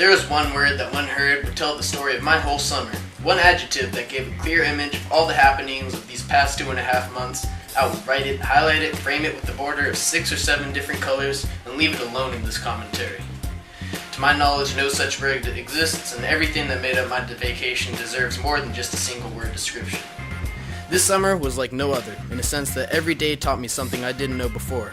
there was one word that when heard would tell the story of my whole summer, one adjective that gave a clear image of all the happenings of these past 2.5 months, I would write it, highlight it, frame it with a border of 6 or 7 different colors, and leave it alone in this commentary. To my knowledge, no such word exists, and everything that made up my vacation deserves more than just a single word description. This summer was like no other, in a sense that every day taught me something I didn't know before.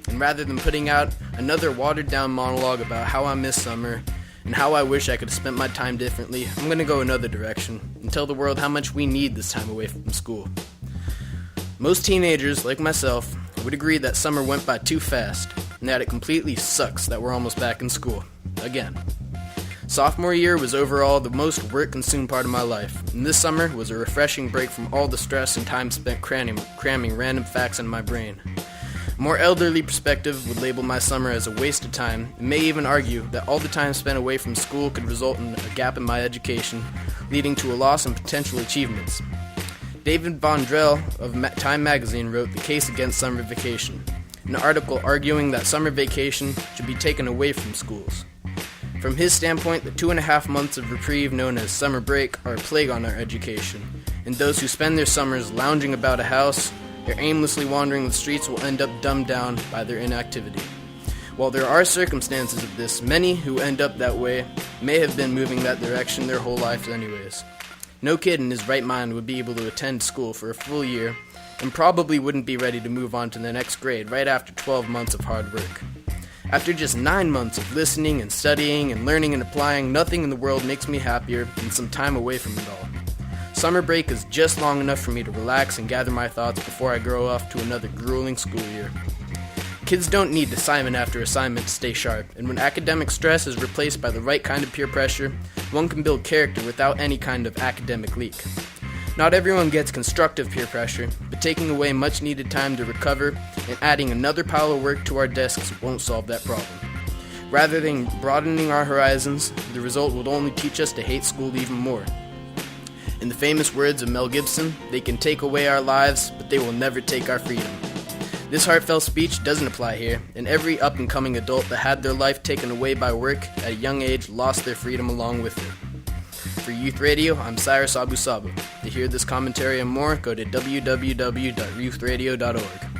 And rather than putting out another watered-down monologue about how I miss summer and how I wish I could have spent my time differently, I'm going to go another direction and tell the world how much we need this time away from school. Most teenagers, like myself, would agree that summer went by too fast and that it completely sucks that we're almost back in school. Again. Sophomore year was overall the most work-consumed part of my life, and this summer was a refreshing break from all the stress and time spent cramming random facts into my brain. A more elderly perspective would label my summer as a waste of time, and may even argue that all the time spent away from school could result in a gap in my education, leading to a loss in potential achievements. David Von Drell of Time magazine wrote The Case Against Summer Vacation, an article arguing that summer vacation should be taken away from schools. From his standpoint, the 2.5 months of reprieve known as summer break are a plague on our education, and those who spend their summers lounging about a house or aimlessly wandering the streets will end up dumbed down by their inactivity. While there are circumstances of this, many who end up that way may have been moving that direction their whole lives anyways. No kid in his right mind would be able to attend school for a full year and probably wouldn't be ready to move on to the next grade right after 12 months of hard work. After just 9 months of listening and studying and learning and applying, nothing in the world makes me happier than some time away from it all. Summer break is just long enough for me to relax and gather my thoughts before I go off to another grueling school year. Kids don't need assignment after assignment to stay sharp, and when academic stress is replaced by the right kind of peer pressure, one can build character without any kind of academic leak. Not everyone gets constructive peer pressure, but taking away much needed time to recover and adding another pile of work to our desks won't solve that problem. Rather than broadening our horizons, the result will only teach us to hate school even more. In the famous words of Mel Gibson, they can take away our lives, but they will never take our freedom. This heartfelt speech doesn't apply here, and every up-and-coming adult that had their life taken away by work at a young age lost their freedom along with it. For Youth Radio, I'm Cyrus Abu-saba. To hear this commentary and more, go to www.youthradio.org.